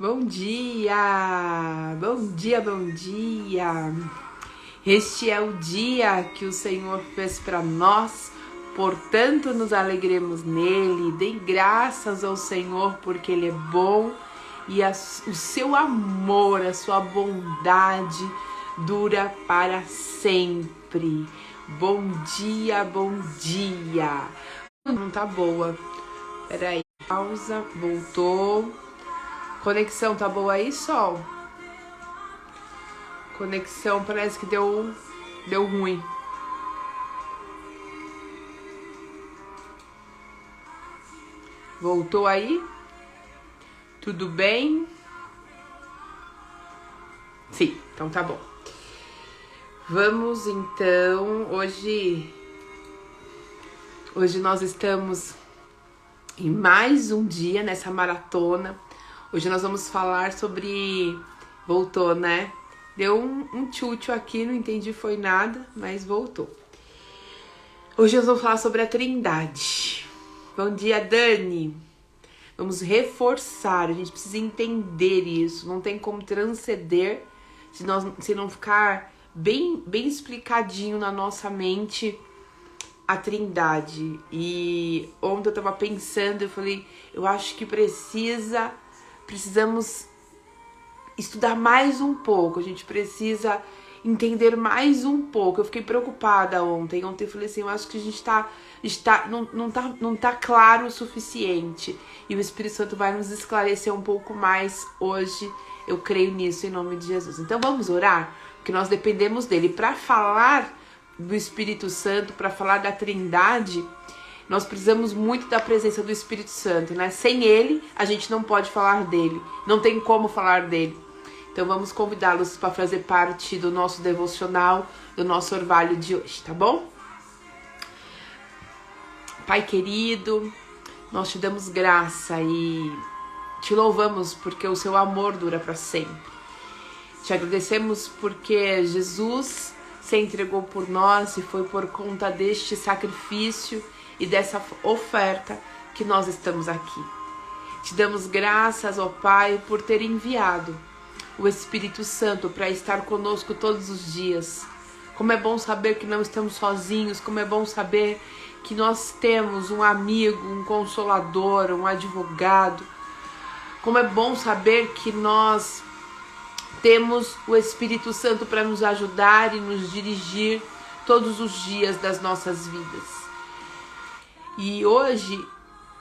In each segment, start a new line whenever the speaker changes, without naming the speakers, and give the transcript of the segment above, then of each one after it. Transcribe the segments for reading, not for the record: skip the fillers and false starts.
Bom dia, bom dia, bom dia. Este é o dia que o Senhor fez para nós, portanto nos alegremos nele. Dê graças ao Senhor porque Ele é bom e o seu amor, a sua bondade dura para sempre. Bom dia, bom dia. Não tá boa. Peraí, pausa, voltou. Conexão tá boa aí, Sol? Conexão parece que deu ruim. Voltou aí? Tudo bem? Sim, então tá bom. Vamos então, hoje nós estamos em mais um dia nessa maratona. Hoje nós vamos falar sobre... Voltou, né? Deu um tchutchu aqui, não entendi foi nada, mas voltou. Hoje nós vamos falar sobre a Trindade. Bom dia, Dani. Vamos reforçar, a gente precisa entender isso. Não tem como transcender se não ficar bem explicadinho na nossa mente a Trindade. E ontem eu tava pensando, eu falei, eu acho que precisamos estudar mais um pouco, a gente precisa entender mais um pouco. Eu fiquei preocupada ontem eu falei assim, eu acho que a gente não tá claro o suficiente, e o Espírito Santo vai nos esclarecer um pouco mais hoje, eu creio nisso em nome de Jesus. Então vamos orar, porque nós dependemos dele. Para falar do Espírito Santo, para falar da Trindade, nós precisamos muito da presença do Espírito Santo, né? Sem ele, a gente não pode falar dele. Não tem como falar dele. Então vamos convidá-los para fazer parte do nosso devocional, do nosso orvalho de hoje, tá bom? Pai querido, nós te damos graça e te louvamos porque o seu amor dura para sempre. Te agradecemos porque Jesus se entregou por nós e foi por conta deste sacrifício e dessa oferta que nós estamos aqui. Te damos graças, ó Pai, por ter enviado o Espírito Santo para estar conosco todos os dias. Como é bom saber que não estamos sozinhos, como é bom saber que nós temos um amigo, um consolador, um advogado. Como é bom saber que nós temos o Espírito Santo para nos ajudar e nos dirigir todos os dias das nossas vidas. E hoje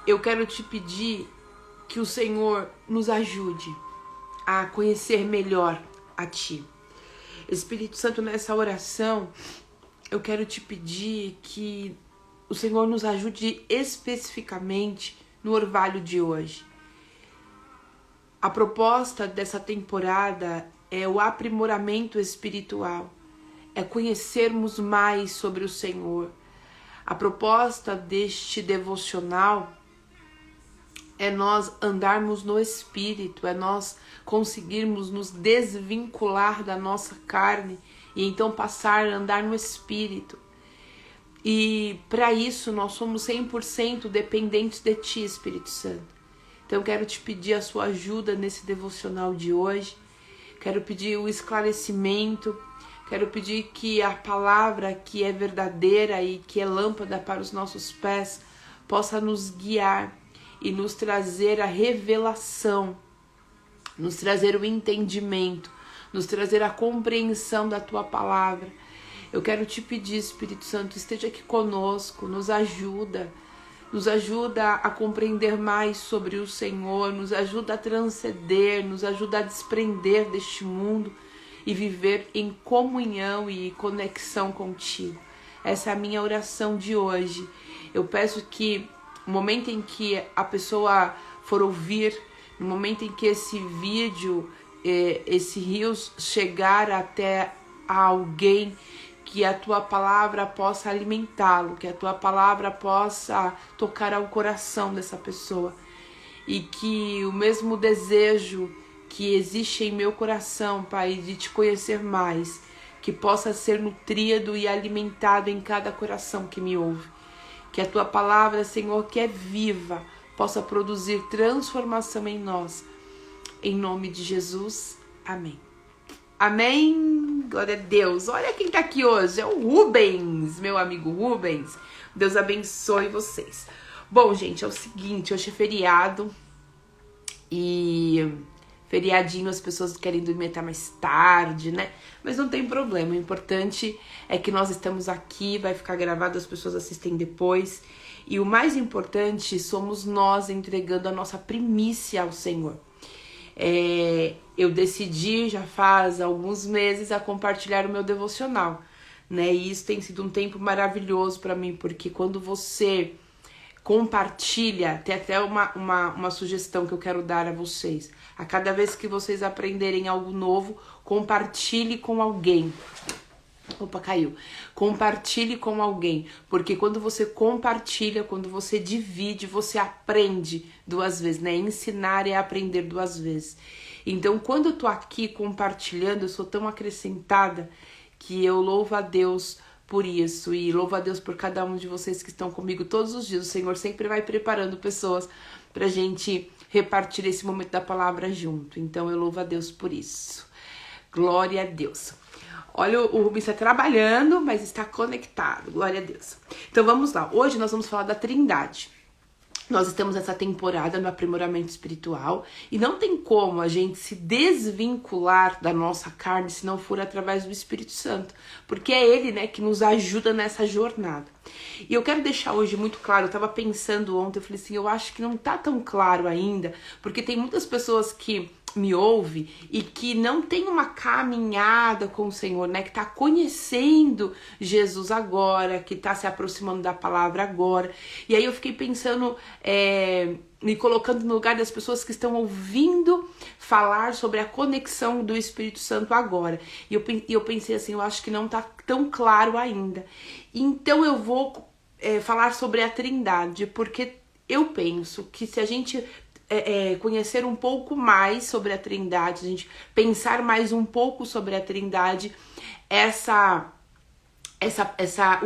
eu quero te pedir que o Senhor nos ajude a conhecer melhor a Ti. Espírito Santo, nessa oração, eu quero te pedir que o Senhor nos ajude especificamente no orvalho de hoje. A proposta dessa temporada é o aprimoramento espiritual, é conhecermos mais sobre o Senhor. A proposta deste devocional é nós andarmos no Espírito, é nós conseguirmos nos desvincular da nossa carne e então passar a andar no Espírito. E para isso nós somos 100% dependentes de Ti, Espírito Santo. Então eu quero te pedir a sua ajuda nesse devocional de hoje, quero pedir o esclarecimento, quero pedir que a palavra que é verdadeira e que é lâmpada para os nossos pés possa nos guiar e nos trazer a revelação, nos trazer o entendimento, nos trazer a compreensão da Tua palavra. Eu quero te pedir, Espírito Santo, esteja aqui conosco, nos ajuda a compreender mais sobre o Senhor, nos ajuda a transcender, nos ajuda a desprender deste mundo e viver em comunhão e conexão contigo. Essa é a minha oração de hoje. Eu peço que no momento em que a pessoa for ouvir, no momento em que esse vídeo, esse Reels chegar até alguém, que a Tua palavra possa alimentá-lo, que a Tua palavra possa tocar ao coração dessa pessoa e que o mesmo desejo que existe em meu coração, Pai, de Te conhecer mais, que possa ser nutrido e alimentado em cada coração que me ouve. Que a Tua palavra, Senhor, que é viva, possa produzir transformação em nós em nome de Jesus. Amém. Amém. Glória a Deus. Olha quem tá aqui hoje. É o Rubens, meu amigo Rubens. Deus abençoe vocês. Bom, gente, é o seguinte, hoje é feriado. E feriadinho as pessoas querem dormir até mais tarde, né? Mas não tem problema, o importante é que nós estamos aqui, vai ficar gravado, as pessoas assistem depois. E o mais importante somos nós entregando a nossa primícia ao Senhor. Eu decidi já faz alguns meses a compartilhar o meu devocional, né? E isso tem sido um tempo maravilhoso para mim, porque quando você compartilha, tem até uma sugestão que eu quero dar a vocês. A cada vez que vocês aprenderem algo novo, compartilhe com alguém. Opa, caiu. Compartilhe com alguém, porque quando você compartilha, quando você divide, você aprende 2 vezes, né? Ensinar é aprender 2 vezes. Então, quando eu tô aqui compartilhando, eu sou tão acrescentada que eu louvo a Deus por isso, e louvo a Deus por cada um de vocês que estão comigo todos os dias. O Senhor sempre vai preparando pessoas pra gente repartir esse momento da palavra junto. Então eu louvo a Deus por isso. Glória a Deus. Olha, o Rubens está trabalhando, mas está conectado. Glória a Deus. Então vamos lá. Hoje nós vamos falar da Trindade. Nós estamos nessa temporada no aprimoramento espiritual e não tem como a gente se desvincular da nossa carne se não for através do Espírito Santo, porque é Ele, né, que nos ajuda nessa jornada. E eu quero deixar hoje muito claro, eu tava pensando ontem, eu falei assim, eu acho que não tá tão claro ainda, porque tem muitas pessoas que me ouve e que não tem uma caminhada com o Senhor, né? Que tá conhecendo Jesus agora, que tá se aproximando da palavra agora. E aí eu fiquei pensando, me colocando no lugar das pessoas que estão ouvindo falar sobre a conexão do Espírito Santo agora. E eu pensei assim, eu acho que não tá tão claro ainda. Então eu vou falar sobre a Trindade, porque eu penso que se a gente conhecer um pouco mais sobre a Trindade, a gente pensar mais um pouco sobre a Trindade,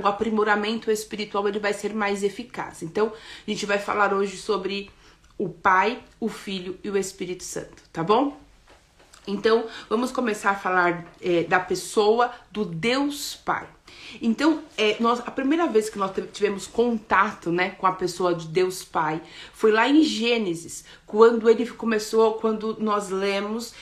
o aprimoramento espiritual ele vai ser mais eficaz. Então, a gente vai falar hoje sobre o Pai, o Filho e o Espírito Santo, tá bom? Então, vamos começar a falar da pessoa do Deus Pai. Então, a primeira vez que nós tivemos contato, né, com a pessoa de Deus Pai foi lá em Gênesis, quando nós lemos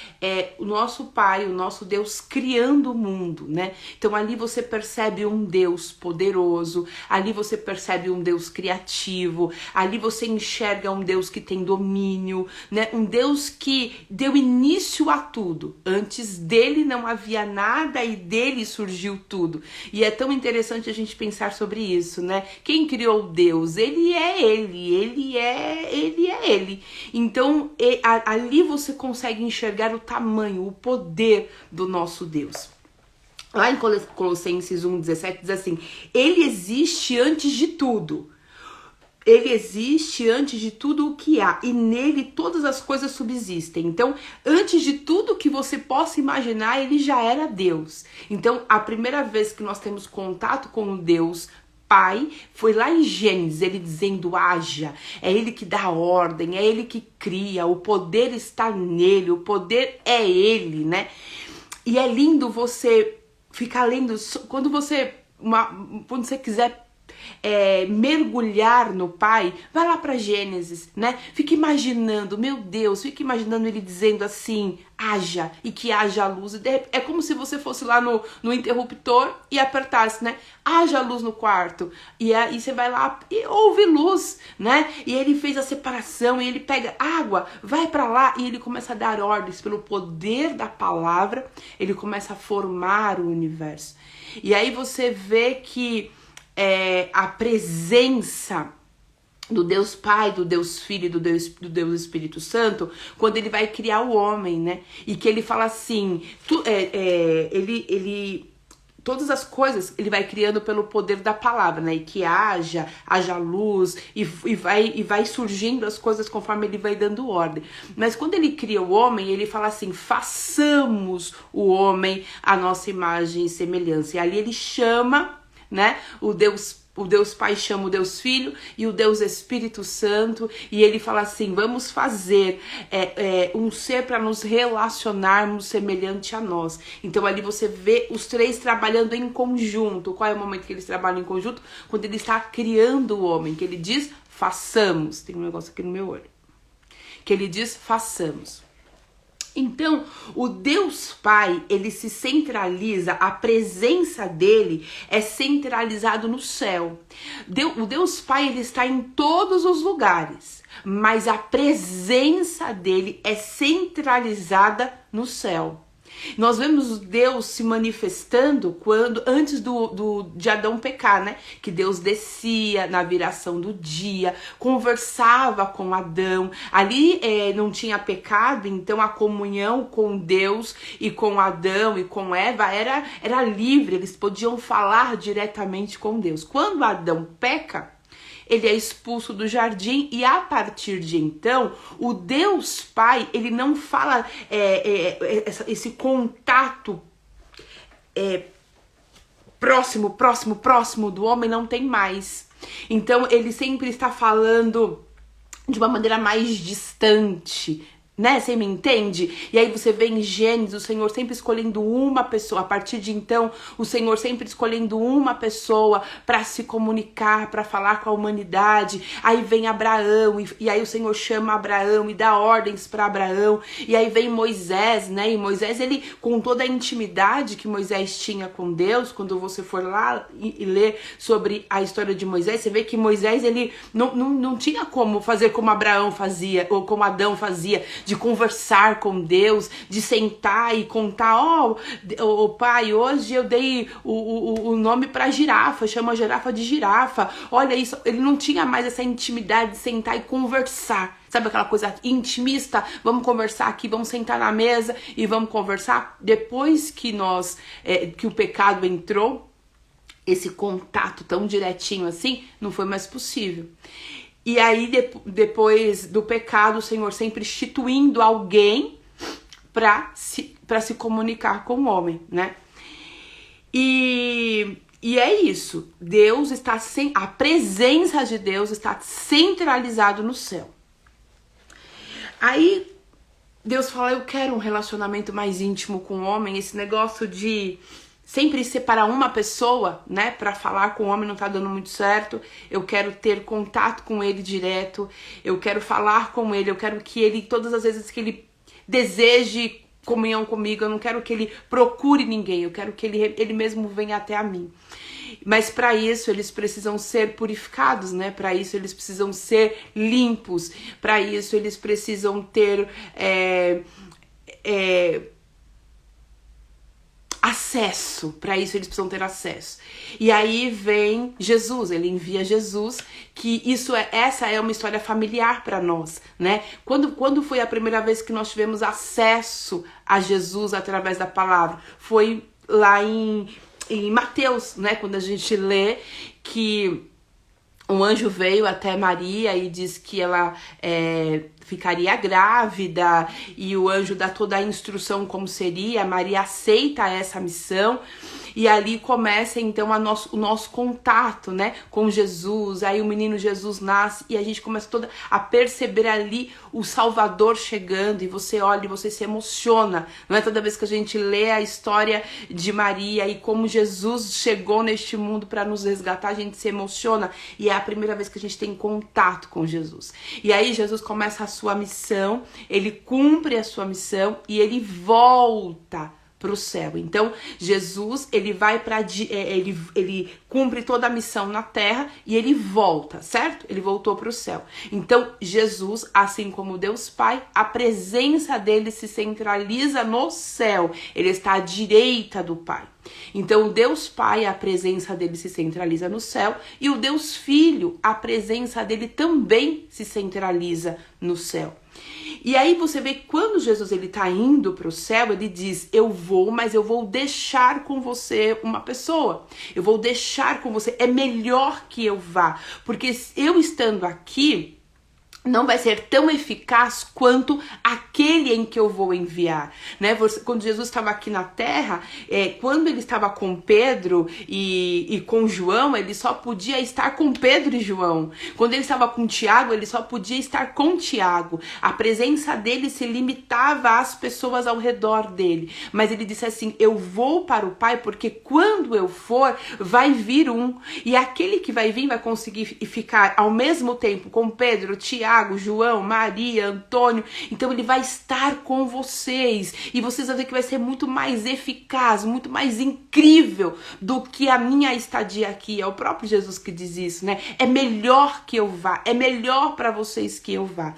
o nosso Pai, o nosso Deus criando o mundo, né? Então ali você percebe um Deus poderoso, ali você percebe um Deus criativo, ali você enxerga um Deus que tem domínio, né? Um Deus que deu início a tudo. Antes dele não havia nada e dele surgiu tudo. E é tão interessante a gente pensar sobre isso, né? Quem criou Deus? Ele é ele. Então, ali você consegue enxergar o tamanho, o poder do nosso Deus. Lá em Colossenses 1,17 diz assim, ele existe antes de tudo. Ele existe antes de tudo o que há, e nele todas as coisas subsistem. Então, antes de tudo que você possa imaginar, ele já era Deus. Então, a primeira vez que nós temos contato com o Deus Pai foi lá em Gênesis, ele dizendo haja, é ele que dá ordem, é ele que cria, o poder está nele, o poder é ele, né? E é lindo você ficar lendo, quando você quiser mergulhar no Pai, vai lá para Gênesis, né? Fica imaginando, meu Deus, fica imaginando ele dizendo assim, haja, e que haja luz. É como se você fosse lá no interruptor e apertasse, né? Haja luz no quarto. E aí você vai lá e ouve luz, né? E ele fez a separação, e ele pega água, vai para lá, e ele começa a dar ordens pelo poder da palavra, ele começa a formar o universo. E aí você vê que a presença do Deus Pai, do Deus Filho e do Deus Espírito Santo, quando ele vai criar o homem, né? E que ele fala assim, todas as coisas ele vai criando pelo poder da palavra, né? E que haja luz, e vai surgindo as coisas conforme ele vai dando ordem. Mas quando ele cria o homem, ele fala assim, façamos o homem à nossa imagem e semelhança. E ali ele chama, né, o Deus O Deus Pai chama o Deus Filho e o Deus Espírito Santo, e ele fala assim, vamos fazer um ser para nos relacionarmos semelhante a nós. Então ali você vê os três trabalhando em conjunto. Qual é o momento que eles trabalham em conjunto? Quando ele está criando o homem, que ele diz, façamos. Tem um negócio aqui no meu olho. Que ele diz, façamos. Então, o Deus Pai, ele se centraliza, a presença dele é centralizado no céu. O Deus Pai, ele está em todos os lugares, mas a presença dele é centralizada no céu. Nós vemos Deus se manifestando antes de Adão pecar, né? Que Deus descia na viração do dia, conversava com Adão. Ali não tinha pecado, então a comunhão com Deus e com Adão e com Eva era livre, eles podiam falar diretamente com Deus. Quando Adão peca, ele é expulso do jardim e a partir de então, o Deus Pai, ele não fala esse contato próximo do homem, não tem mais. Então, ele sempre está falando de uma maneira mais distante, né? Você me entende? E aí você vê em Gênesis o Senhor sempre escolhendo uma pessoa. A partir de então, o Senhor sempre escolhendo uma pessoa para se comunicar, para falar com a humanidade. Aí vem Abraão, e aí o Senhor chama Abraão e dá ordens para Abraão. E aí vem Moisés, né? E Moisés, ele, com toda a intimidade que Moisés tinha com Deus, quando você for lá e ler sobre a história de Moisés, você vê que Moisés, ele não tinha como fazer como Abraão fazia, ou como Adão fazia, de conversar com Deus, de sentar e contar, pai, hoje eu dei o nome pra girafa, chama a girafa de girafa, olha isso, ele não tinha mais essa intimidade de sentar e conversar, sabe aquela coisa intimista, vamos conversar aqui, vamos sentar na mesa e vamos conversar. Depois que que o pecado entrou, esse contato tão direitinho assim, não foi mais possível. E aí, depois do pecado, o Senhor sempre instituindo alguém para se comunicar com o homem, né? E é isso. Deus está a presença de Deus está centralizado no céu. Aí, Deus fala, eu quero um relacionamento mais íntimo com o homem. Esse negócio de sempre separar uma pessoa, né, para falar com o homem não tá dando muito certo. Eu quero ter contato com ele direto, eu quero falar com ele, eu quero que ele, todas as vezes que ele deseje comunhão comigo, eu não quero que ele procure ninguém, eu quero que ele mesmo venha até a mim. Mas para isso eles precisam ser purificados, né? Para isso eles precisam ser limpos, para isso eles precisam ter acesso, para isso eles precisam ter acesso. E aí vem Jesus, ele envia Jesus, que essa é uma história familiar para nós, né? Quando foi a primeira vez que nós tivemos acesso a Jesus através da palavra? Foi lá em Mateus, né? Quando a gente lê que um anjo veio até Maria e diz que ela ficaria grávida, e o anjo dá toda a instrução como seria. Maria aceita essa missão e ali começa então o nosso contato, né, com Jesus. Aí o menino Jesus nasce e a gente começa toda a perceber ali o Salvador chegando, e você olha e você se emociona, não é? Toda vez que a gente lê a história de Maria e como Jesus chegou neste mundo para nos resgatar, a gente se emociona, e é a primeira vez que a gente tem contato com Jesus. E aí Jesus começa a sua missão, ele cumpre a sua missão e ele volta para o céu. Então Jesus, ele vai ele cumpre toda a missão na terra e ele volta, certo? Ele voltou para o céu. Então Jesus, assim como Deus Pai, a presença dele se centraliza no céu. Ele está à direita do Pai. Então o Deus Pai, a presença dele se centraliza no céu, e o Deus Filho, a presença dele também se centraliza no céu. E aí você vê que quando Jesus ele tá indo para o céu, ele diz, eu vou, mas eu vou deixar com você uma pessoa. Eu vou deixar com você, é melhor que eu vá, porque eu estando aqui, não vai ser tão eficaz quanto aquele em que eu vou enviar, né? Quando Jesus estava aqui na terra, quando ele estava com Pedro e com João, ele só podia estar com Pedro e João. Quando ele estava com Tiago, ele só podia estar com Tiago. A presença dele se limitava às pessoas ao redor dele. Mas ele disse assim, eu vou para o Pai, porque quando eu for, vai vir um. E aquele que vai vir vai conseguir ficar ao mesmo tempo com Pedro, Tiago, João, Maria, Antônio. Então ele vai estar com vocês e vocês vão ver que vai ser muito mais eficaz, muito mais incrível do que a minha estadia aqui. É o próprio Jesus que diz isso, né? É melhor que eu vá, é melhor para vocês que eu vá.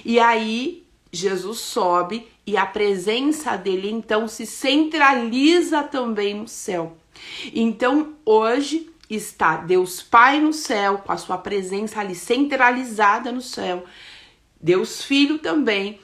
E aí Jesus sobe e a presença dele então se centraliza também no céu. Então hoje está Deus Pai no céu, com a sua presença ali centralizada no céu. Deus Filho também.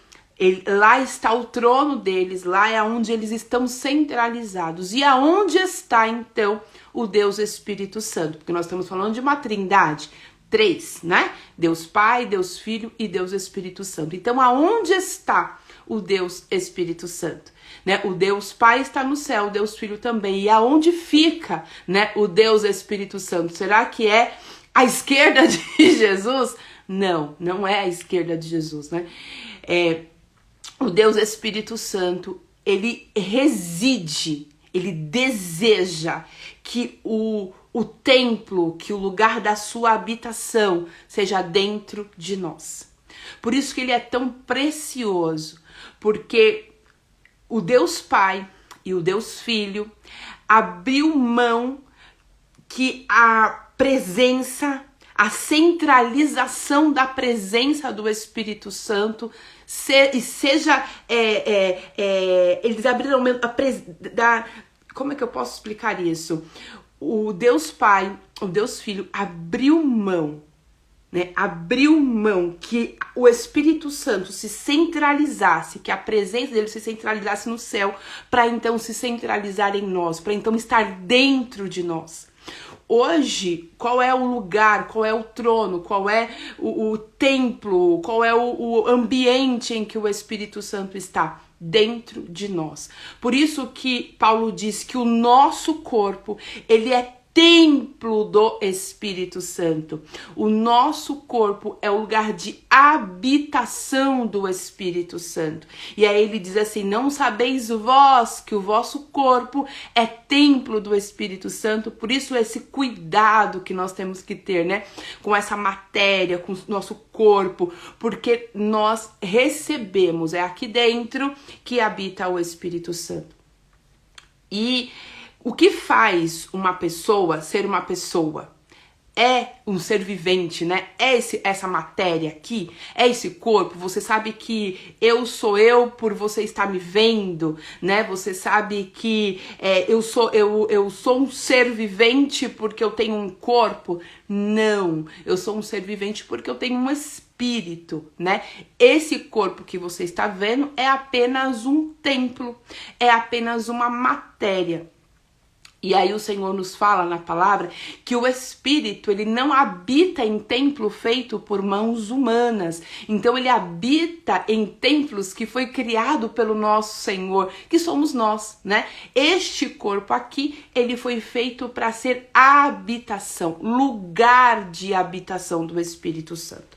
Lá está o trono deles, lá é onde eles estão centralizados. E aonde está, então, o Deus Espírito Santo? Porque nós estamos falando de uma trindade. 3, né? Deus Pai, Deus Filho e Deus Espírito Santo. Então, aonde está o Deus Espírito Santo? Né? O Deus Pai está no céu, o Deus Filho também. E aonde fica, né, o Deus Espírito Santo? Será que é à esquerda de Jesus? Não, não é à esquerda de Jesus, né? O Deus Espírito Santo, ele reside, ele deseja que o templo, que o lugar da sua habitação seja dentro de nós. Por isso que ele é tão precioso, porque o Deus Pai e o Deus Filho abriu mão que a presença, a centralização da presença do Espírito Santo eles abriram mão como é que eu posso explicar isso? O Deus Pai, o Deus Filho abriu mão, né? Abriu mão que o Espírito Santo se centralizasse, que a presença dele se centralizasse no céu, para então se centralizar em nós, para então estar dentro de nós. Hoje, qual é o lugar, qual é o trono, qual é o templo, qual é o ambiente em que o Espírito Santo está? Dentro de nós. Por isso que Paulo diz que o nosso corpo, ele é templo do Espírito Santo. O nosso corpo é o lugar de habitação do Espírito Santo. E aí ele diz assim, não sabeis vós que o vosso corpo é templo do Espírito Santo? Por isso esse cuidado que nós temos que ter, né? Com essa matéria, com o nosso corpo, porque nós recebemos, é aqui dentro que habita o Espírito Santo. E o que faz uma pessoa ser uma pessoa? É um ser vivente, né? É essa matéria aqui, é esse corpo. Você sabe que eu sou eu por você estar me vendo, né? Você sabe que eu sou um ser vivente porque eu tenho um corpo? Não, eu sou um ser vivente porque eu tenho um espírito, né? Esse corpo que você está vendo é apenas um templo, é apenas uma matéria. E aí o Senhor nos fala na palavra que o Espírito, ele não habita em templo feito por mãos humanas. Então ele habita em templos que foi criado pelo nosso Senhor, que somos nós, né? Este corpo aqui, ele foi feito para ser habitação, lugar de habitação do Espírito Santo.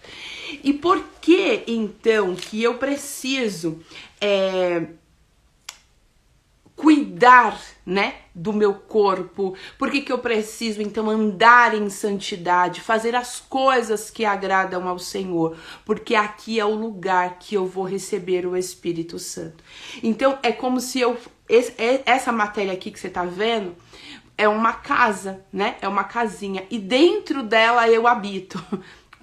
E por que, então, que eu preciso cuidar, né, do meu corpo? Por que eu preciso, então, andar em santidade, fazer as coisas que agradam ao Senhor? Porque aqui é o lugar que eu vou receber o Espírito Santo. Então, é como se essa matéria aqui que você tá vendo é uma casa, né? É uma casinha. E dentro dela eu habito.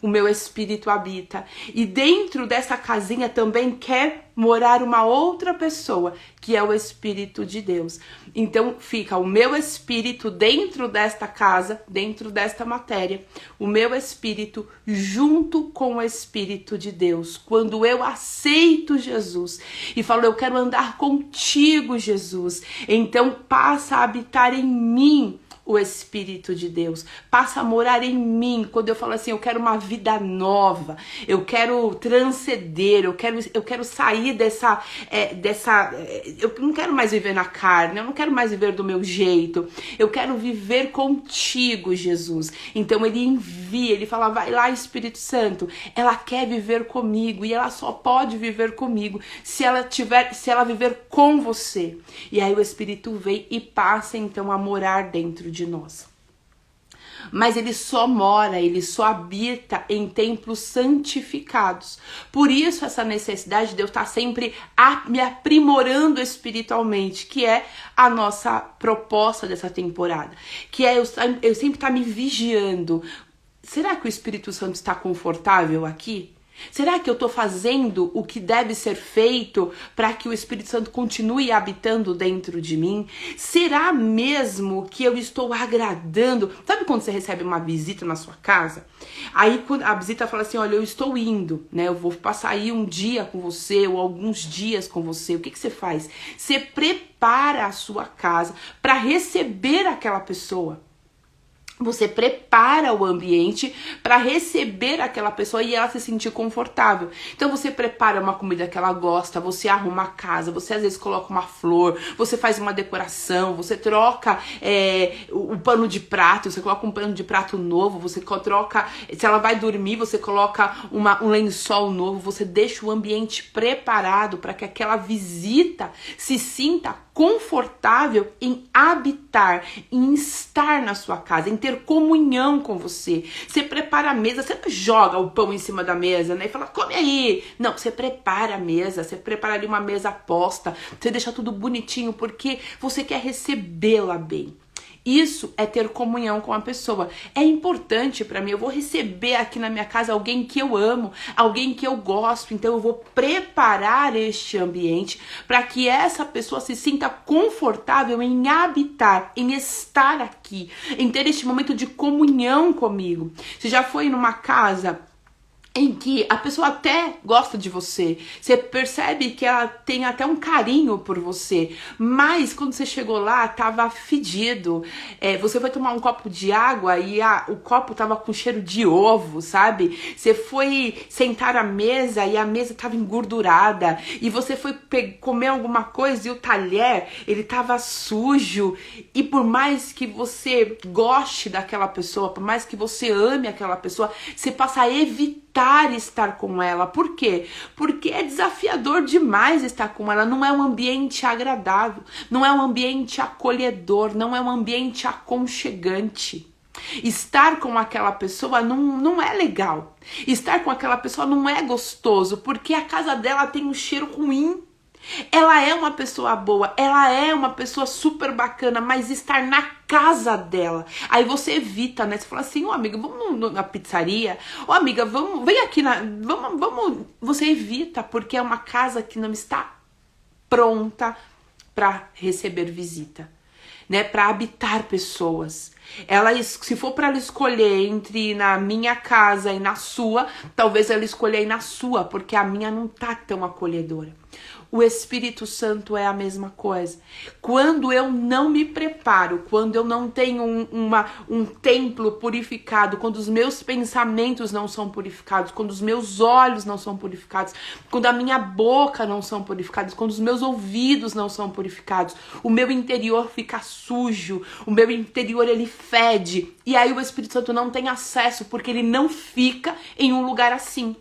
O meu espírito habita. E dentro dessa casinha também quer morar uma outra pessoa, que é o Espírito de Deus. Então fica o meu espírito dentro desta casa, dentro desta matéria, o meu espírito junto com o Espírito de Deus. Quando eu aceito Jesus e falo, eu quero andar contigo, Jesus, então passa a habitar em mim o Espírito de Deus, passa a morar em mim. Quando eu falo assim, eu quero uma vida nova, eu quero transcender, eu quero sair dessa, eu não quero mais viver na carne, eu não quero mais viver do meu jeito, eu quero viver contigo, Jesus. Então ele envia, ele fala, vai lá, Espírito Santo, ela quer viver comigo e ela só pode viver comigo se ela viver com você. E aí o Espírito vem e passa então a morar dentro de nós. Mas ele só mora, ele só habita em templos santificados. Por isso essa necessidade de eu estar sempre me aprimorando espiritualmente, que é a nossa proposta dessa temporada. Que é eu sempre estar me vigiando. Será que o Espírito Santo está confortável aqui? Será que eu estou fazendo o que deve ser feito para que o Espírito Santo continue habitando dentro de mim? Será mesmo que eu estou agradando? Sabe quando você recebe uma visita na sua casa? Aí a visita fala assim, olha, eu estou indo, né? Eu vou passar aí um dia com você ou alguns dias com você. O que você faz? Você prepara a sua casa para receber aquela pessoa. Você prepara o ambiente para receber aquela pessoa e ela se sentir confortável. Então você prepara uma comida que ela gosta, você arruma a casa, você às vezes coloca uma flor, você faz uma decoração, você troca o pano de prato, você coloca um pano de prato novo, você troca, se ela vai dormir, você coloca um lençol novo, você deixa o ambiente preparado para que aquela visita se sinta confortável em habitar, em estar na sua casa, em ter comunhão com você. Você prepara a mesa, você não joga o pão em cima da mesa, né? E fala, come aí. Não, você prepara a mesa, você prepara ali uma mesa posta, você deixa tudo bonitinho, porque você quer recebê-la bem. Isso é ter comunhão com a pessoa. É importante para mim, eu vou receber aqui na minha casa alguém que eu amo, alguém que eu gosto, então eu vou preparar este ambiente para que essa pessoa se sinta confortável em habitar, em estar aqui, em ter este momento de comunhão comigo. Você já foi numa casa em que a pessoa até gosta de você, você percebe que ela tem até um carinho por você, mas quando você chegou lá, tava fedido, você foi tomar um copo de água e o copo tava com cheiro de ovo, sabe? Você foi sentar à mesa e a mesa tava engordurada, e você foi comer alguma coisa e o talher, ele tava sujo, e por mais que você goste daquela pessoa, por mais que você ame aquela pessoa, você passa a evitar estar com ela. Por quê? Porque é desafiador demais estar com ela. Não é um ambiente agradável, não é um ambiente acolhedor, não é um ambiente aconchegante. Estar com aquela pessoa não é legal. Estar com aquela pessoa não é gostoso, porque a casa dela tem um cheiro ruim. Ela é uma pessoa boa, ela é uma pessoa super bacana, mas estar na casa dela, aí você evita, né? Você fala assim, ô amiga, vamos na pizzaria, ô amiga, vem aqui, vamos, você evita, porque é uma casa que não está pronta para receber visita, né? Para habitar pessoas. Se for para ela escolher entre na minha casa e na sua, talvez ela escolha ir na sua, porque a minha não tá tão acolhedora. O Espírito Santo é a mesma coisa. Quando eu não me preparo, quando eu não tenho um templo purificado, quando os meus pensamentos não são purificados, quando os meus olhos não são purificados, quando a minha boca não são purificados, quando os meus ouvidos não são purificados, o meu interior fica sujo, o meu interior ele fede, e aí o Espírito Santo não tem acesso, porque ele não fica em um lugar assim.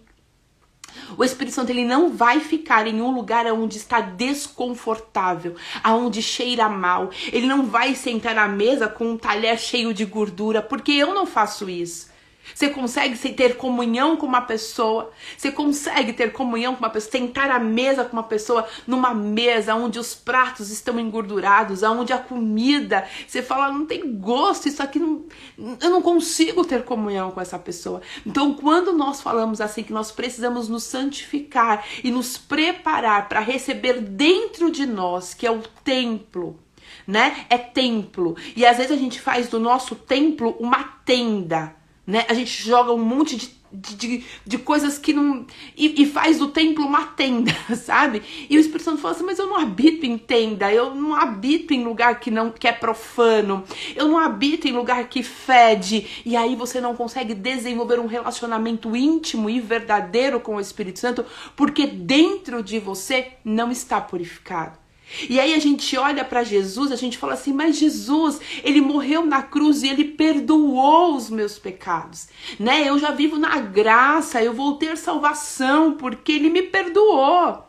O Espírito Santo ele não vai ficar em um lugar onde está desconfortável, aonde cheira mal. Ele não vai sentar à mesa com um talher cheio de gordura, porque eu não faço isso. Você consegue ter comunhão com uma pessoa, você consegue ter comunhão com uma pessoa, sentar à mesa com uma pessoa numa mesa onde os pratos estão engordurados, onde a comida, você fala, não tem gosto, isso aqui não, eu não consigo ter comunhão com essa pessoa. Então quando nós falamos assim que nós precisamos nos santificar e nos preparar para receber dentro de nós, que é o templo, né? É templo. E às vezes a gente faz do nosso templo uma tenda, né? A gente joga um monte de de coisas que não... E faz do templo uma tenda, sabe? E o Espírito Santo fala assim, mas eu não habito em tenda, eu não habito em lugar que é profano, eu não habito em lugar que fede. E aí você não consegue desenvolver um relacionamento íntimo e verdadeiro com o Espírito Santo, porque dentro de você não está purificado. E aí a gente olha para Jesus, a gente fala assim, mas Jesus, ele morreu na cruz e ele perdoou os meus pecados, né? Eu já vivo na graça, eu vou ter salvação porque ele me perdoou,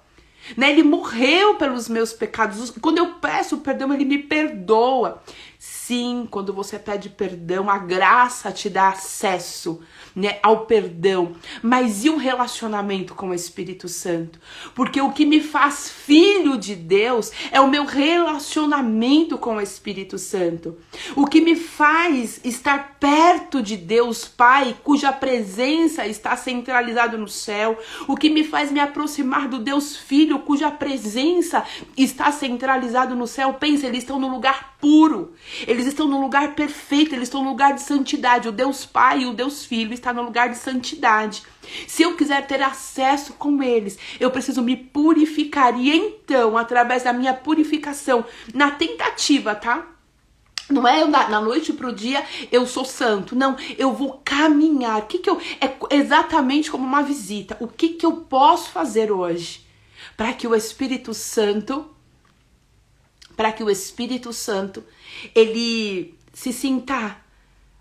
né? Ele morreu pelos meus pecados. Quando eu peço perdão, ele me perdoa. Sim, quando você pede perdão, a graça te dá acesso, né, ao perdão. Mas e o relacionamento com o Espírito Santo? Porque o que me faz filho de Deus é o meu relacionamento com o Espírito Santo. O que me faz estar perto de Deus Pai, cuja presença está centralizada no céu. O que me faz me aproximar do Deus Filho, cuja presença está centralizada no céu. Pensa, eles estão no lugar puro. Eles estão no lugar perfeito, eles estão no lugar de santidade. O Deus Pai e o Deus Filho está no lugar de santidade. Se eu quiser ter acesso com eles, eu preciso me purificar. E então, através da minha purificação, na tentativa, tá? Não é eu na noite pro dia eu sou santo. Não, eu vou caminhar. É exatamente como uma visita. O que eu posso fazer hoje para que o Espírito Santo ele se sinta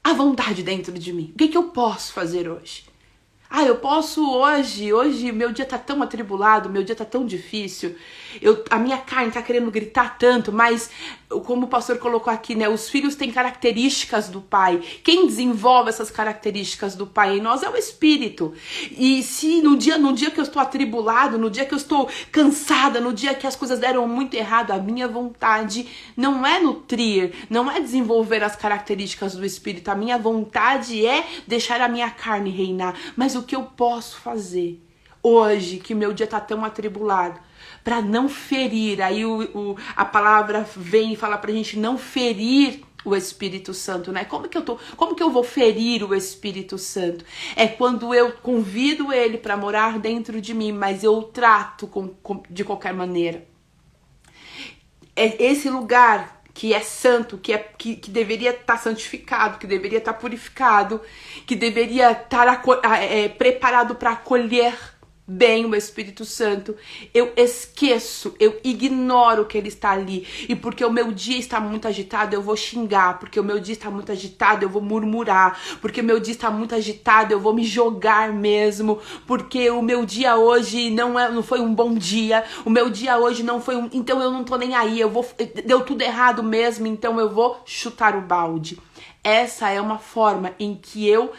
à vontade dentro de mim? O que eu posso fazer hoje? Eu posso hoje meu dia tá tão atribulado, meu dia tá tão difícil, a minha carne tá querendo gritar tanto, mas como o pastor colocou aqui, né, os filhos têm características do pai. Quem desenvolve essas características do pai em nós é o Espírito. E se no dia que eu estou atribulado, no dia que eu estou cansada, no dia que as coisas deram muito errado, a minha vontade não é nutrir, não é desenvolver as características do Espírito, a minha vontade é deixar a minha carne reinar. Mas o que eu posso fazer hoje, que meu dia tá tão atribulado, para não ferir? Aí a palavra vem e fala pra gente não ferir o Espírito Santo, né? Como que eu vou ferir o Espírito Santo? É quando eu convido ele para morar dentro de mim, mas eu o trato de qualquer maneira. É esse lugar que é santo, que deveria estar santificado, que deveria estar purificado, que deveria estar preparado para acolher bem o Espírito Santo, eu esqueço, eu ignoro que ele está ali. E porque o meu dia está muito agitado, eu vou xingar. Porque o meu dia está muito agitado, eu vou murmurar. Porque o meu dia está muito agitado, eu vou me jogar mesmo. Porque o meu dia hoje não foi um bom dia. O meu dia hoje não foi um... Então eu não tô nem aí, deu tudo errado mesmo, então eu vou chutar o balde. Essa é uma forma em que eu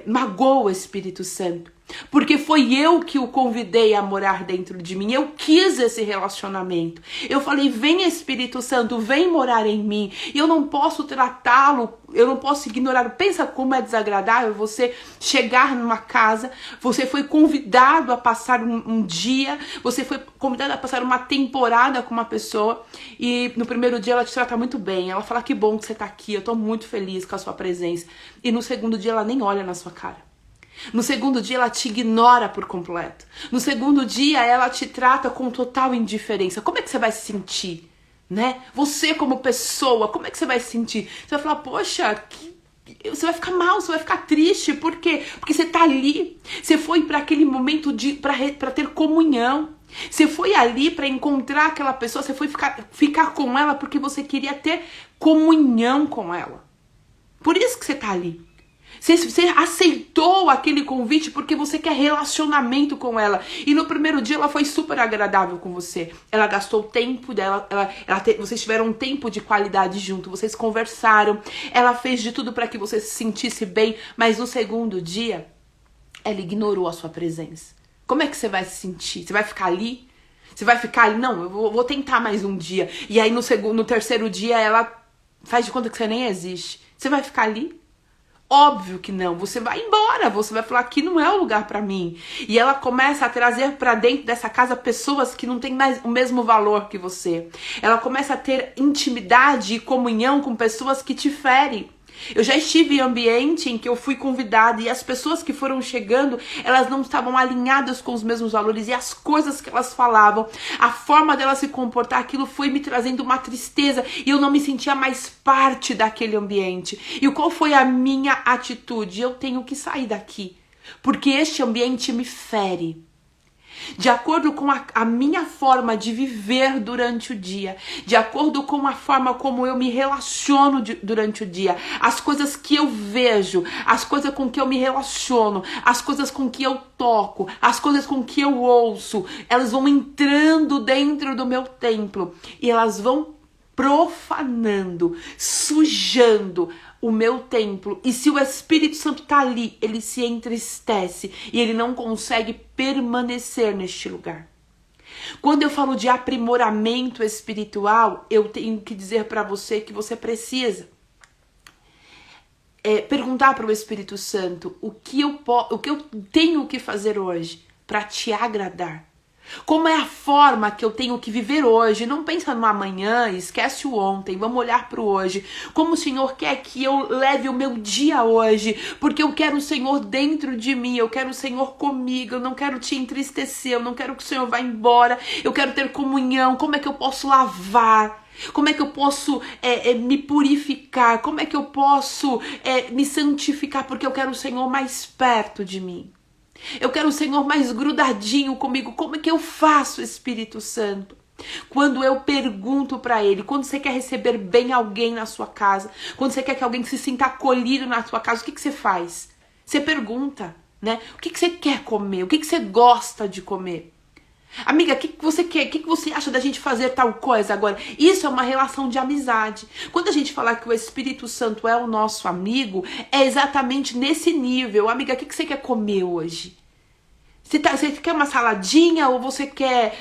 magoo o Espírito Santo. Porque foi eu que o convidei a morar dentro de mim. Eu quis esse relacionamento. Eu falei, vem Espírito Santo, vem morar em mim. E eu não posso tratá-lo, eu não posso ignorá-lo. Pensa como é desagradável você chegar numa casa, você foi convidado a passar um dia, você foi convidado a passar uma temporada com uma pessoa e no primeiro dia ela te trata muito bem. Ela fala, que bom que você tá aqui, eu tô muito feliz com a sua presença. E no segundo dia ela nem olha na sua cara. No segundo dia ela te ignora por completo. No segundo dia ela te trata com total indiferença. Como é que você vai se sentir, né? Você como pessoa, como é que você vai se sentir? Você vai falar, poxa, você vai ficar mal, você vai ficar triste. Por quê? Porque você tá ali. Você foi para aquele momento para ter comunhão. Você foi ali para encontrar aquela pessoa. Você foi ficar com ela porque você queria ter comunhão com ela. Por isso que você tá ali. Você aceitou aquele convite porque você quer relacionamento com ela. E no primeiro dia ela foi super agradável com você. Ela gastou o tempo dela, vocês tiveram um tempo de qualidade junto, vocês conversaram. Ela fez de tudo para que você se sentisse bem, mas no segundo dia ela ignorou a sua presença. Como é que você vai se sentir? Você vai ficar ali? Você vai ficar ali? Não, eu vou tentar mais um dia. E aí no terceiro dia ela faz de conta que você nem existe. Você vai ficar ali? Óbvio que não, você vai embora, você vai falar que não é o lugar pra mim. E ela começa a trazer pra dentro dessa casa pessoas que não têm mais o mesmo valor que você. Ela começa a ter intimidade e comunhão com pessoas que te ferem. Eu já estive em ambiente em que eu fui convidada e as pessoas que foram chegando, elas não estavam alinhadas com os mesmos valores e as coisas que elas falavam, a forma delas se comportar, aquilo foi me trazendo uma tristeza e eu não me sentia mais parte daquele ambiente. E qual foi a minha atitude? Eu tenho que sair daqui, porque este ambiente me fere. De acordo com a minha forma de viver durante o dia, de acordo com a forma como eu me relaciono durante o dia, as coisas que eu vejo, as coisas com que eu me relaciono, as coisas com que eu toco, as coisas com que eu ouço, elas vão entrando dentro do meu templo e elas vão profanando, sujando o meu templo. E se o Espírito Santo tá ali, ele se entristece e ele não consegue permanecer neste lugar. Quando eu falo de aprimoramento espiritual, eu tenho que dizer para você que você precisa perguntar para o Espírito Santo o que eu tenho que fazer hoje para te agradar. Como é a forma que eu tenho que viver hoje? Não pensa no amanhã, esquece o ontem, vamos olhar para o hoje. Como o Senhor quer que eu leve o meu dia hoje? Porque eu quero o Senhor dentro de mim, eu quero o Senhor comigo, eu não quero te entristecer, eu não quero que o Senhor vá embora, eu quero ter comunhão. Como é que eu posso lavar? Como é que eu posso me purificar? Como é que eu posso me santificar? Porque eu quero o Senhor mais perto de mim. Eu quero o Senhor mais grudadinho comigo. Como é que eu faço, Espírito Santo? Quando eu pergunto para Ele, quando você quer receber bem alguém na sua casa, quando você quer que alguém se sinta acolhido na sua casa, o que você faz? Você pergunta, né? O que você quer comer? O que você gosta de comer? Amiga, o que você quer? O que você acha da gente fazer tal coisa agora? Isso é uma relação de amizade. Quando a gente falar que o Espírito Santo é o nosso amigo, é exatamente nesse nível. Amiga, o que você quer comer hoje? Você quer uma saladinha ou você quer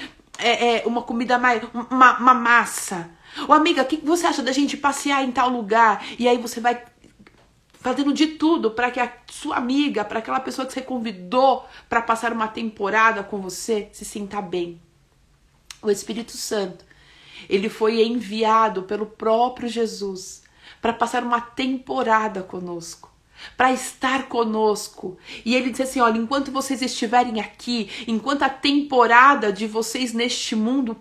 uma comida mais... uma massa? Ou amiga, o que você acha da gente passear em tal lugar? E aí você vai fazendo de tudo para que a sua amiga, para aquela pessoa que você convidou para passar uma temporada com você, se sinta bem. O Espírito Santo, ele foi enviado pelo próprio Jesus para passar uma temporada conosco, para estar conosco. E ele disse assim, olha, enquanto vocês estiverem aqui, enquanto a temporada de vocês neste mundo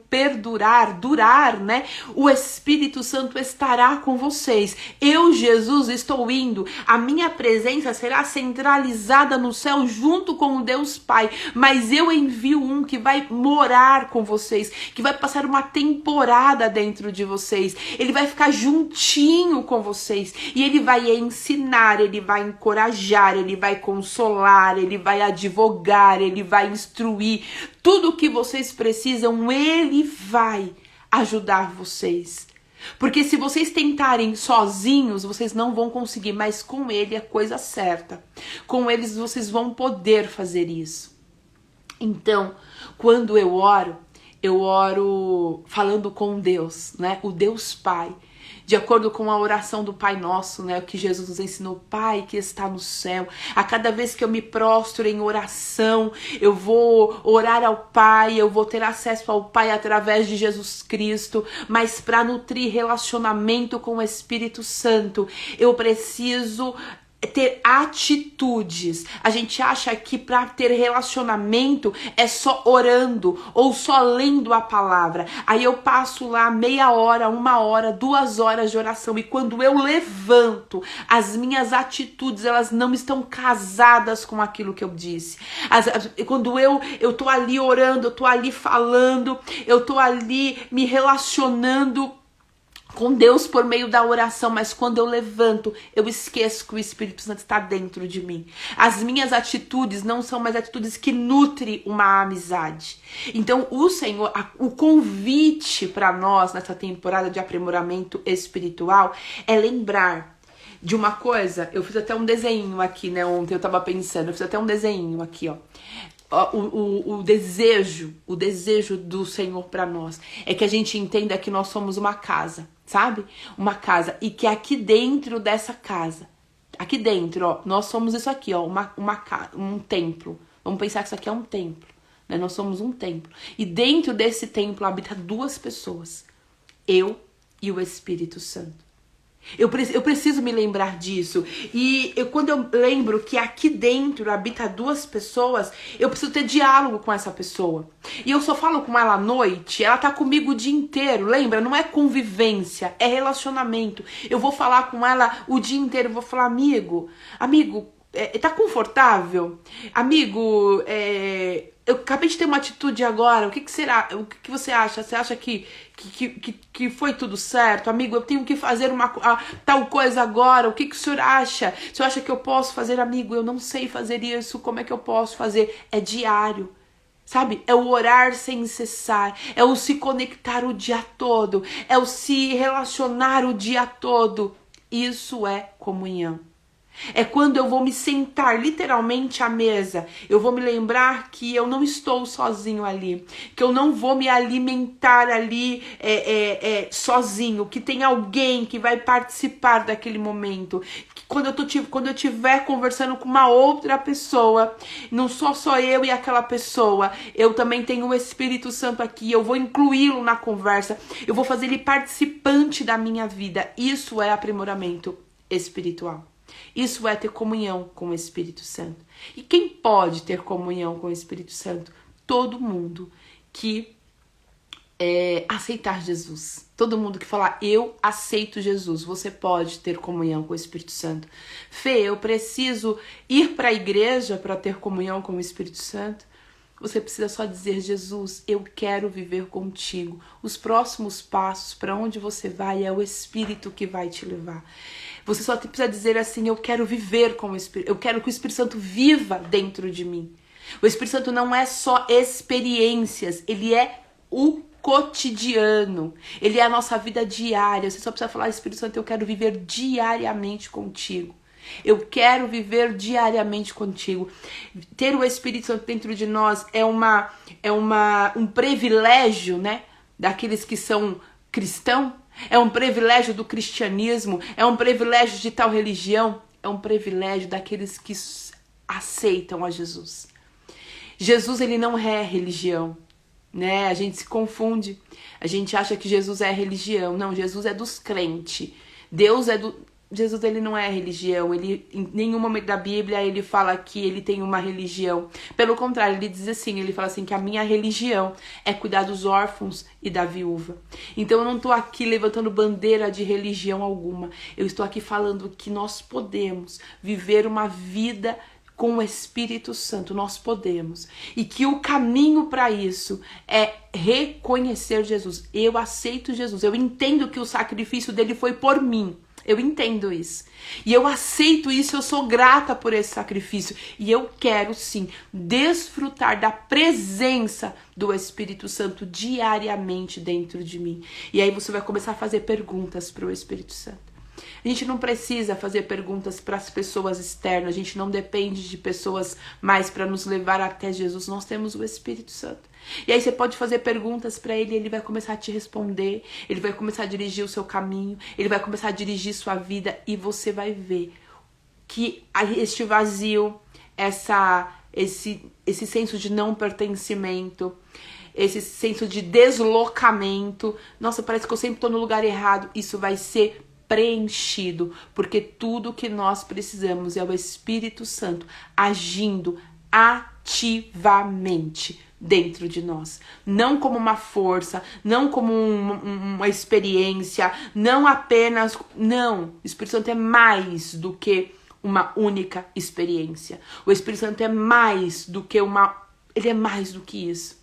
durar, né? O Espírito Santo estará com vocês. Eu, Jesus, estou indo. A minha presença será centralizada no céu junto com o Deus Pai. Mas eu envio um que vai morar com vocês, que vai passar uma temporada dentro de vocês. Ele vai ficar juntinho com vocês e ele vai ensinar, ele vai encorajar, ele vai consolar, ele vai advogar, ele vai instruir. Tudo o que vocês precisam, ele vai ajudar vocês. Porque se vocês tentarem sozinhos, vocês não vão conseguir, mas com ele é coisa certa. Com eles vocês vão poder fazer isso. Então, quando eu oro falando com Deus, né? O Deus Pai. De acordo com a oração do Pai Nosso, né, o que Jesus nos ensinou, Pai que está no céu. A cada vez que eu me prostro em oração, eu vou orar ao Pai, eu vou ter acesso ao Pai através de Jesus Cristo. Mas para nutrir relacionamento com o Espírito Santo, eu preciso ter atitudes. A gente acha que para ter relacionamento é só orando ou só lendo a palavra. Aí eu passo lá meia hora, 1 hora, 2 horas de oração e quando eu levanto, as minhas atitudes, elas não estão casadas com aquilo que eu disse. Quando eu tô ali orando, eu tô ali falando, eu tô ali me relacionando com Deus por meio da oração, mas quando eu levanto, eu esqueço que o Espírito Santo está dentro de mim. As minhas atitudes não são mais atitudes que nutrem uma amizade. Então, o Senhor, o convite para nós nessa temporada de aprimoramento espiritual é lembrar de uma coisa. Eu fiz até um desenho aqui, né? Ontem eu tava pensando, eu fiz até um desenho aqui, ó. O desejo do Senhor para nós é que a gente entenda que nós somos uma casa, sabe? Uma casa, e que aqui dentro dessa casa, aqui dentro, ó, nós somos isso aqui, ó, um templo. Vamos pensar que isso aqui é um templo, né? Nós somos um templo. E dentro desse templo habita 2 pessoas, eu e o Espírito Santo. Eu preciso me lembrar disso. E quando eu lembro que aqui dentro habita duas pessoas, eu preciso ter diálogo com essa pessoa. E eu só falo com ela à noite, ela tá comigo o dia inteiro. Lembra? Não é convivência, é relacionamento. Eu vou falar com ela o dia inteiro, eu vou falar, amigo, tá confortável? Amigo, eu acabei de ter uma atitude agora, o que será? O que você acha? Você acha que foi tudo certo? Amigo, eu tenho que fazer tal coisa agora, o que o senhor acha? O senhor acha que eu posso fazer? Amigo, eu não sei fazer isso, como é que eu posso fazer? É diário. Sabe? É o orar sem cessar, é o se conectar o dia todo, é o se relacionar o dia todo. Isso é comunhão. É quando eu vou me sentar literalmente à mesa, eu vou me lembrar que eu não estou sozinho ali, que eu não vou me alimentar ali sozinho, que tem alguém que vai participar daquele momento. Que quando eu estiver conversando com uma outra pessoa, não sou só eu e aquela pessoa, eu também tenho o Espírito Santo aqui, eu vou incluí-lo na conversa, eu vou fazer ele participante da minha vida. Isso é aprimoramento espiritual. Isso é ter comunhão com o Espírito Santo. E quem pode ter comunhão com o Espírito Santo? Todo mundo que aceitar Jesus. Todo mundo que falar, eu aceito Jesus. Você pode ter comunhão com o Espírito Santo. Fê, eu preciso ir para a igreja para ter comunhão com o Espírito Santo? Você precisa só dizer, Jesus, eu quero viver contigo. Os próximos passos, para onde você vai, é o Espírito que vai te levar. Você só precisa dizer assim, eu quero viver com o Espírito. Eu quero que o Espírito Santo viva dentro de mim. O Espírito Santo não é só experiências, ele é o cotidiano. Ele é a nossa vida diária. Você só precisa falar, Espírito Santo, eu quero viver diariamente contigo. Eu quero viver diariamente contigo. Ter o Espírito Santo dentro de nós é um privilégio, né? Daqueles que são cristãos. É um privilégio do cristianismo. É um privilégio de tal religião. É um privilégio daqueles que aceitam a Jesus. Jesus, ele não é religião, né? A gente se confunde. A gente acha que Jesus é religião. Não, Jesus é dos crentes. Jesus, ele não é religião, ele em nenhum momento da Bíblia ele fala que ele tem uma religião. Pelo contrário, ele diz assim, ele fala assim que a minha religião é cuidar dos órfãos e da viúva. Então eu não estou aqui levantando bandeira de religião alguma. Eu estou aqui falando que nós podemos viver uma vida com o Espírito Santo, nós podemos. E que o caminho para isso é reconhecer Jesus. Eu aceito Jesus, eu entendo que o sacrifício dele foi por mim. Eu entendo isso. E eu aceito isso, eu sou grata por esse sacrifício. E eu quero, sim, desfrutar da presença do Espírito Santo diariamente dentro de mim. E aí você vai começar a fazer perguntas para o Espírito Santo. A gente não precisa fazer perguntas para as pessoas externas. A gente não depende de pessoas mais para nos levar até Jesus. Nós temos o Espírito Santo. E aí você pode fazer perguntas para ele, ele vai começar a te responder, ele vai começar a dirigir o seu caminho, ele vai começar a dirigir sua vida e você vai ver que este vazio, esse senso de não pertencimento, esse senso de deslocamento, nossa, parece que eu sempre estou no lugar errado, isso vai ser preenchido, porque tudo que nós precisamos é o Espírito Santo agindo ativamente dentro de nós, não como uma força, não como uma experiência, não apenas, não, o Espírito Santo é mais do que uma única experiência, o Espírito Santo é mais do que ele é mais do que isso,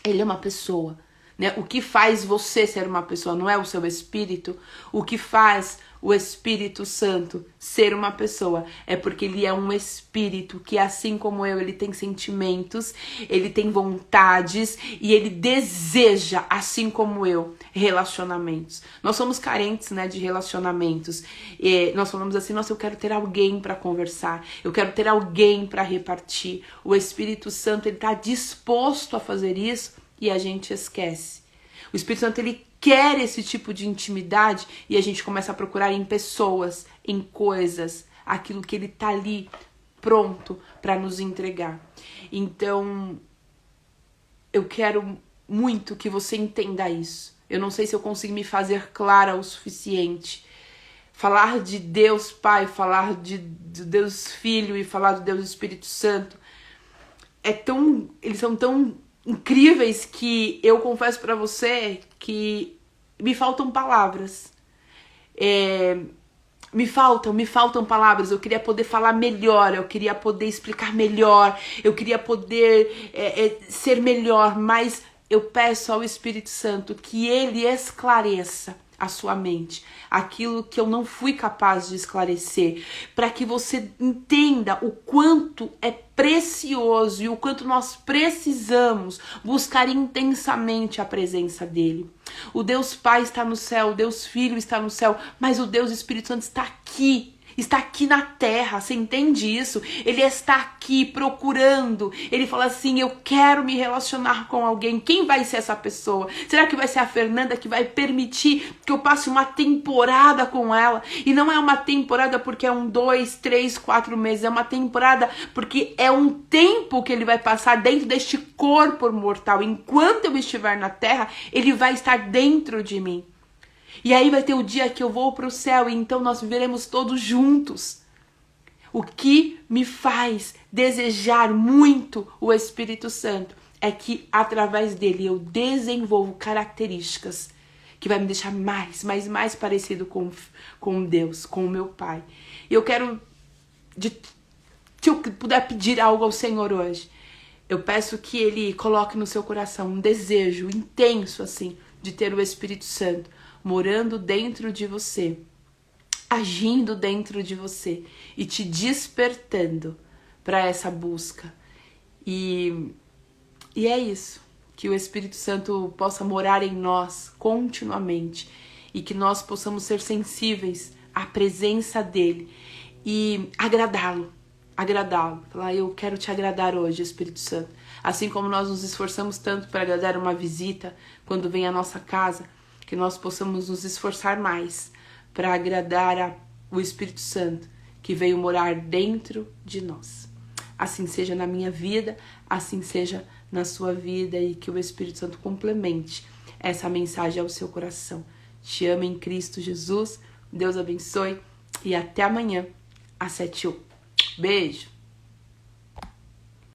ele é uma pessoa, né? O que faz você ser uma pessoa não é o seu espírito, o que faz o Espírito Santo ser uma pessoa é porque ele é um espírito que, assim como eu, ele tem sentimentos, ele tem vontades e ele deseja, assim como eu, relacionamentos. Nós somos carentes, né, de relacionamentos. E nós falamos assim, nossa, eu quero ter alguém para conversar, eu quero ter alguém para repartir. O Espírito Santo, ele está disposto a fazer isso e a gente esquece. O Espírito Santo, ele quer esse tipo de intimidade e a gente começa a procurar em pessoas, em coisas, aquilo que ele tá ali pronto para nos entregar. Então, eu quero muito que você entenda isso. Eu não sei se eu consigo me fazer clara o suficiente, falar de Deus Pai, falar de Deus Filho e falar do Deus Espírito Santo eles são tão incríveis que eu confesso pra você que me faltam palavras. Me faltam palavras. Eu queria poder falar melhor, eu queria poder explicar melhor, eu queria poder ser melhor, mas eu peço ao Espírito Santo que ele esclareça a sua mente, aquilo que eu não fui capaz de esclarecer, para que você entenda o quanto é precioso e o quanto nós precisamos buscar intensamente a presença dele. O Deus Pai está no céu, o Deus Filho está no céu, mas o Deus Espírito Santo está aqui na terra, você entende isso? Ele está aqui procurando, ele fala assim, eu quero me relacionar com alguém. Quem vai ser essa pessoa? Será que vai ser a Fernanda que vai permitir que eu passe uma temporada com ela? E não é uma temporada porque é 1, 2, 3, 4 meses, é uma temporada porque é um tempo que ele vai passar dentro deste corpo mortal. Enquanto eu estiver na terra, ele vai estar dentro de mim. E aí vai ter o dia que eu vou para o céu e então nós viveremos todos juntos. O que me faz desejar muito o Espírito Santo é que através dele eu desenvolvo características que vai me deixar mais parecido com Deus, com o meu Pai. E eu quero, se eu puder pedir algo ao Senhor hoje, eu peço que ele coloque no seu coração um desejo intenso assim de ter o Espírito Santo morando dentro de você, agindo dentro de você e te despertando para essa busca. E é isso, que o Espírito Santo possa morar em nós continuamente e que nós possamos ser sensíveis à presença dele e agradá-lo. Falar, eu quero te agradar hoje, Espírito Santo. Assim como nós nos esforçamos tanto para agradar uma visita quando vem à nossa casa, que nós possamos nos esforçar mais para agradar o Espírito Santo que veio morar dentro de nós. Assim seja na minha vida, assim seja na sua vida e que o Espírito Santo complemente essa mensagem ao seu coração. Te amo em Cristo Jesus, Deus abençoe e até amanhã às 7h. Beijo!